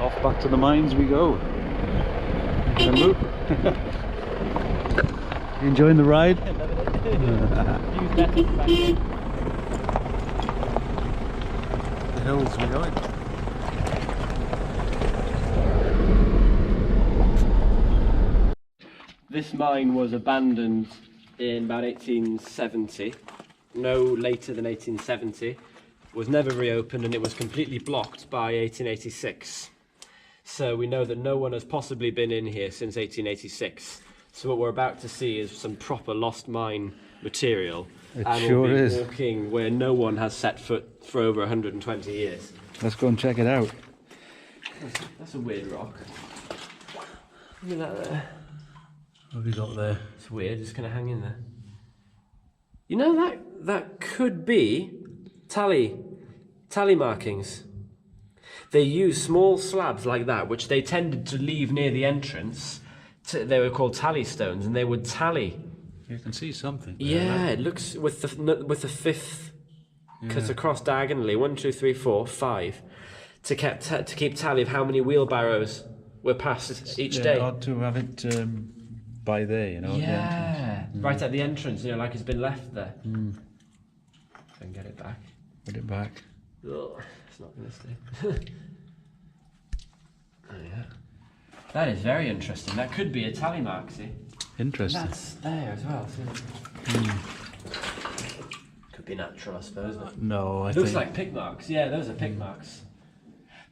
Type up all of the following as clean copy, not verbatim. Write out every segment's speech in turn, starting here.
Off back to the mines we go. Gonna move. You enjoying the ride? The hills we're going. This mine was abandoned in about 1870, no later than 1870, was never reopened, and it was completely blocked by 1886. So we know that no one has possibly been in here since 1886. So what we're about to see is some proper lost mine material. It and sure we'll be is. walking where no one has set foot for over 120 years. Let's go and check it out. That's a weird rock. Look at that there. What have you got there? It's weird, it's going to hang in there. You know, that could be tally markings. They use small slabs like that, which they tended to leave near the entrance. They were called tally stones, and they would tally. You can see something there, Yeah, right? it looks with the fifth cut across diagonally. 1, 2, 3, 4, 5, to keep tally of how many wheelbarrows were passed each day. Odd to have it by there, you know. Yeah, at the entrance. right at the entrance, you know, like it's been left there. If I can get it back. Put it back. Ugh, it's not going to stay. Oh yeah. That is very interesting. That could be a tally mark, see? Interesting. That's there as well, see? Could be natural, I suppose. But No, I looks think... like pick marks. Yeah, those are pick marks.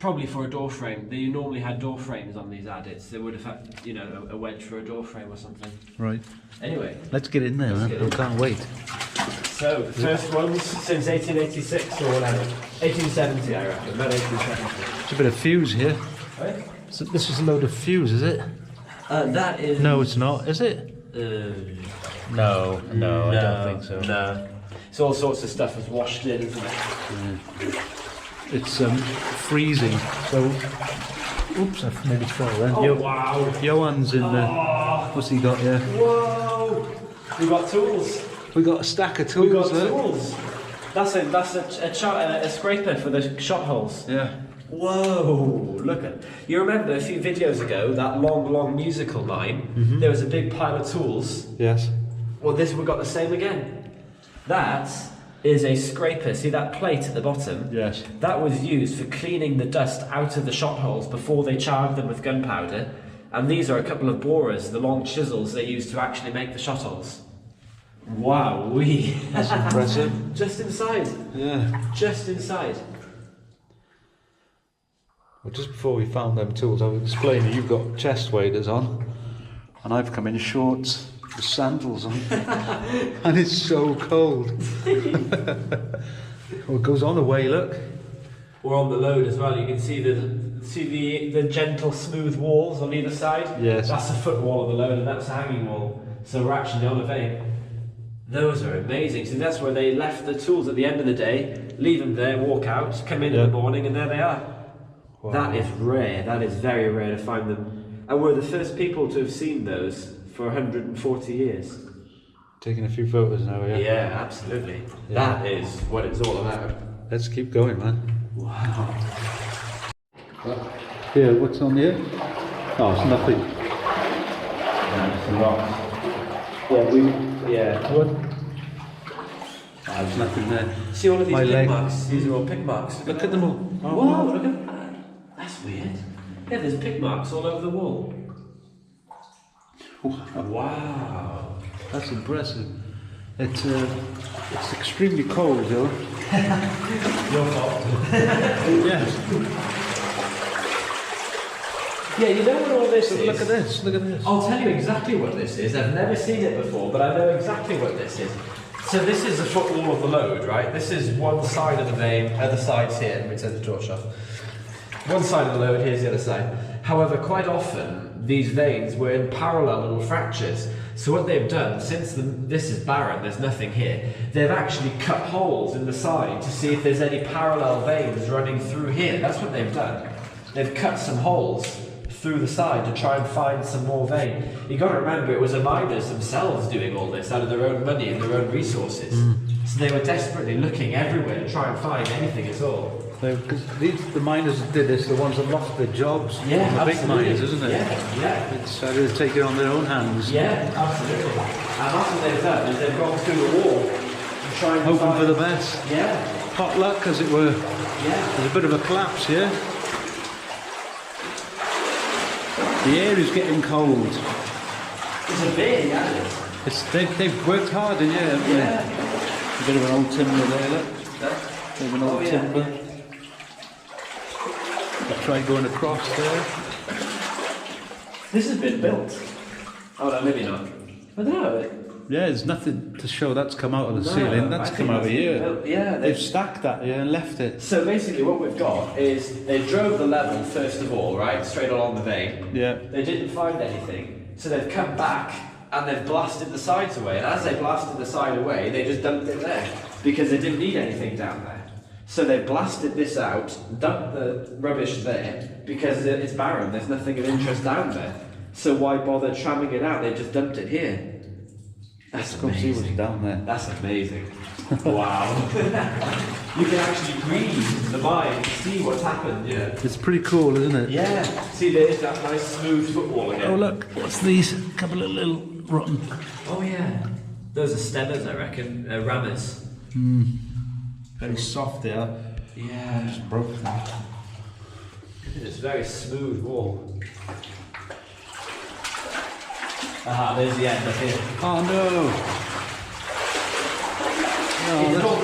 Probably for a door frame. They normally had door frames on these adits. They would have had, you know, a wedge for a door frame or something. Right. Anyway. Let's get in there, man. I can't wait. So, the first ones since 1886 or whatever. 1870, I reckon. About 1870. There's a bit of fuse here. Right? So this is a load of fuse, is it? That is... No, it's not, is it? No, I don't think so. No. It's all sorts of stuff that's washed in, isn't it? It's freezing, so... Oops, I've maybe fell then. Oh, wow. Johan's in there. What's he got here? Whoa! We've got tools. We got a stack of tools. We've got there. tools. That's a scraper for the shot holes. Yeah. Whoa! Look at. You remember a few videos ago that long musical mine? There was a big pile of tools. Yes. Well, we've got the same again. That is a scraper. See that plate at the bottom? Yes. That was used for cleaning the dust out of the shot holes before they charred them with gunpowder. And these are a couple of borers, the long chisels they used to actually make the shot holes. Wow, That's impressive. Just inside. Yeah. Just inside. Well, just before we found them tools, I was explaining you've got chest waders on, and I've come in shorts with sandals on, and it's so cold. Well, it goes on away, look. We're on the load as well. You can see the gentle, smooth walls on either side. Yes. That's the foot wall of the load, and that's the hanging wall. So we're actually on a vein. Those are amazing. So that's where they left the tools at the end of the day, leave them there, walk out, come in the morning, and there they are. Wow. That is rare. That is very rare to find them. And we're the first people to have seen those for 140 years. Taking a few photos now, yeah? Yeah, absolutely. Yeah. That is what it's all about. Let's keep going, man. Wow. Here, what's on here? Oh, it's nothing. Some rocks. Yeah, What? Oh, there's nothing there. See all of these My pick leg. marks? These are all pick marks. Look at them all. Oh, Whoa, look at that. That's weird. Yeah, there's pick marks all over the wall. Wow. That's impressive. It's extremely cold, though. Your fault. Yes. Yeah, you know what all this is? Look at this. Look at this. I'll tell you exactly what this is. I've never seen it before, but I know exactly what this is. So this is the footwall of the load, right? This is one side of the vein, other side's here. Let me turn the torch off. One side of the load, here's the other side. However, quite often, these veins were in parallel little fractures. So what they've done, since this is barren, there's nothing here, they've actually cut holes in the side to see if there's any parallel veins running through here. That's what they've done. They've cut some holes through the side to try and find some more vein. You got to remember, it was the miners themselves doing all this out of their own money and their own resources. So they were desperately looking everywhere to try and find anything at all. Because the miners that did this, the ones that lost their jobs, Yeah, the big absolutely. miners, isn't it? Yeah. It's to take it on their own hands. Yeah, absolutely. And that's what they've done, is they've gone through the wall and trying to Hoping find... for the best. Yeah, Pot luck, as it were. yeah. There's a bit of a collapse here. The air is getting cold. It's a bit, yeah. They've worked hard in here, haven't they? Yeah. A bit of an old timber there, look. Bit of an old timber. I'll try going across there. This has been built. Oh no, maybe not. I don't know. Yeah, there's nothing to show that's come out of the No, ceiling. That's I come think out of that's been here. built. Yeah, They've stacked that here and left it. So basically what we've got is they drove the level first of all, right, straight along the vein. Yeah. They didn't find anything, so they've come back and they've blasted the sides away. And as they blasted the side away, they just dumped it there because they didn't need anything down there. So they blasted this out, dumped the rubbish there because it's barren. There's nothing of interest down there. So why bother tramming it out? They just dumped it here. That's Come see what's amazing. down there. That's amazing. Wow. You can actually read the mine, see what's happened, yeah. It's pretty cool, isn't it? Yeah. See, there's that nice smooth footwall again. Oh look, what's these? A couple of little rotten. Oh yeah. Those are stemmers, I reckon. Rammers. Very soft there. Yeah. Just broke them. It's a very smooth wall. Aha, there's the end up here. Oh no!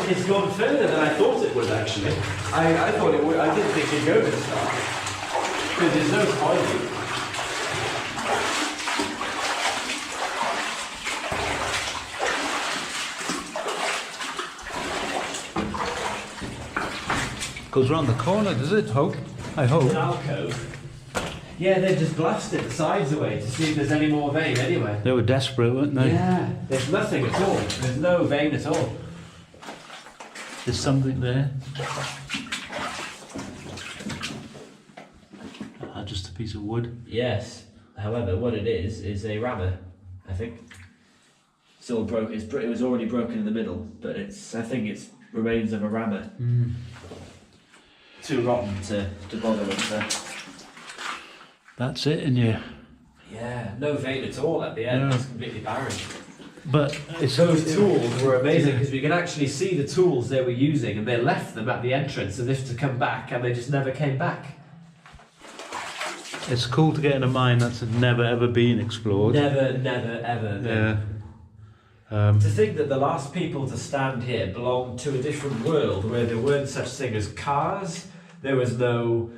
It's gone further than I thought it would actually. I thought it would. I didn't think it'd go this far. Because there's no tiling. Goes round the corner, does it? I hope. An alcove. Yeah, they've just blasted the sides away to see if there's any more vein anyway. They were desperate, weren't they? Yeah, there's nothing at all. There's no vein at all. There's something there. Just a piece of wood. Yes. However, what it is a rammer, I think. It's all broke. It was already broken in the middle, but I think it's remains of a rammer. Too rotten to bother with. That's it in here. Yeah, no vein at all at the end. No. It's completely barren. But it's Those tools were amazing because we can actually see the tools they were using, and they left them at the entrance as if to come back, and they just never came back. It's cool to get in a mine that's never ever been explored. Never, ever. Yeah. To think that the last people to stand here belonged to a different world where there weren't such thing as cars, there was no,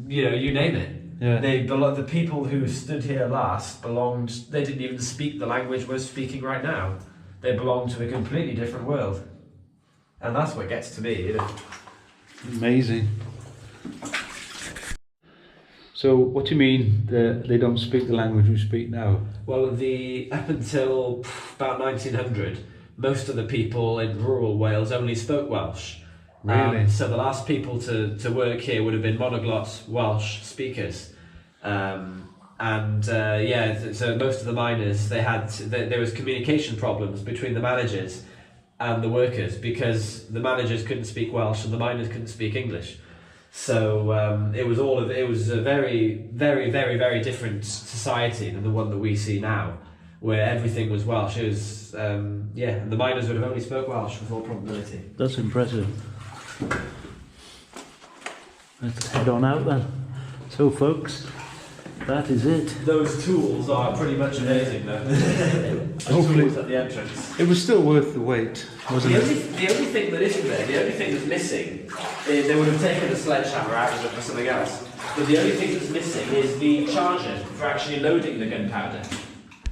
you name it. Yeah. The people who stood here last belonged, they didn't even speak the language we're speaking right now. They belonged to a completely different world. And that's what gets to me, Amazing. So, what do you mean they don't speak the language we speak now? Well, up until about 1900, most of the people in rural Wales only spoke Welsh. Really? So the last people to work here would have been monoglot Welsh speakers. So most of the miners, there was communication problems between the managers and the workers because the managers couldn't speak Welsh and the miners couldn't speak English. So it was a very, very, very, very different society than the one that we see now, where everything was Welsh. It was, and the miners would have only spoke Welsh with all probability. That's impressive. Let's head on out then. So, folks, that is it. Those tools are pretty much amazing, though. Hopefully. Tools at the entrance. It was still worth the wait, wasn't it? The only thing that isn't there, the only thing that's missing, is they would have taken the sledgehammer out of it for something else. But the only thing that's missing is the charger for actually loading the gunpowder.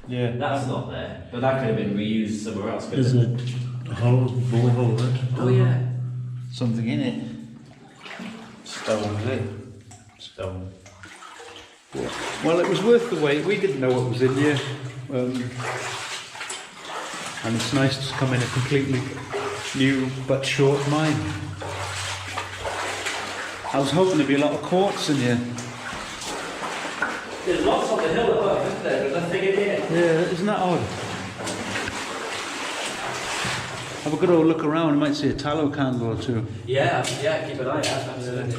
Yeah. That's not there, but that could have been reused somewhere else. There's a hole, borehole there. Oh yeah. Something in it. Stone, is it? Stone. Well, it was worth the wait. We didn't know what was in here. And it's nice to come in a completely new but short mine. I was hoping there'd be a lot of quartz in here. There's lots on the hill above, isn't there? There's nothing in here. Yeah, isn't that odd? Have a good old look around. You might see a tallow candle or two. Yeah, yeah, keep an eye out, absolutely.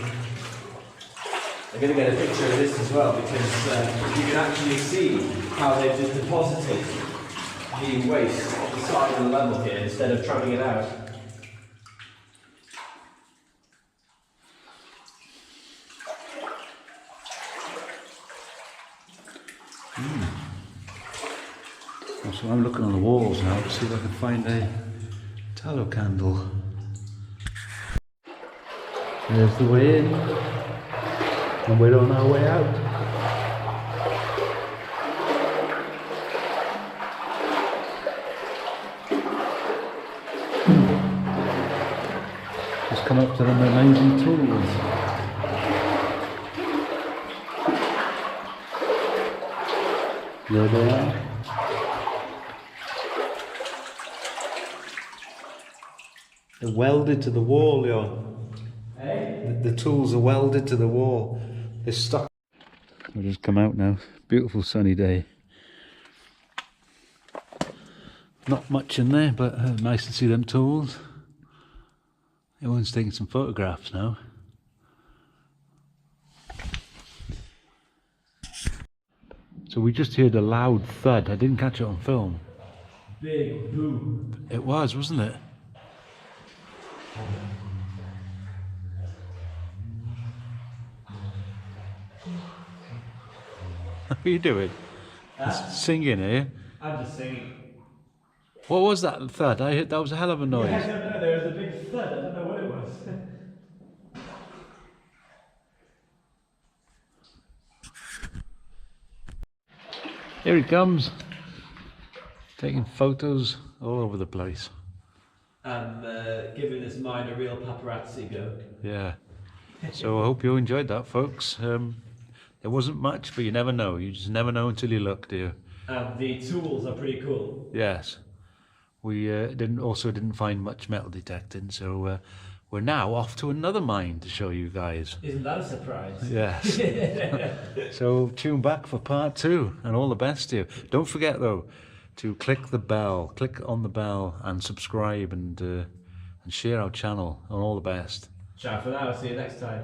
I'm going to get a picture of this as well because you can actually see how they've just deposited the waste on the side of the level here instead of trapping it out. So I'm looking on the walls now to see if I can find a tallow candle. There's the way in, and we're on our way out. Just come up to them amazing tools. There they are. They're welded to the wall, yo. Hey? The tools are welded to the wall. They're stuck. We'll just come out now. Beautiful sunny day. Not much in there, but nice to see them tools. Everyone's taking some photographs now. So we just heard a loud thud. I didn't catch it on film. Big boom. It was, wasn't it? What are you doing? Singing, eh? I'm just singing. What was that thud? I heard that was a hell of a noise. Yeah, I don't know, there was a big thud, I don't know what it was. Here he comes. Taking photos all over the place. And giving this mine a real paparazzi go. Yeah. So I hope you enjoyed that, folks. There wasn't much, but you never know. You just never know until you look, do you? And the tools are pretty cool. Yes. We didn't find much metal detecting, so we're now off to another mine to show you guys. Isn't that a surprise? Yes. So tune back for part 2, and all the best to you. Don't forget though to click on the bell and subscribe and share our channel, and all the best. Ciao for now, see you next time.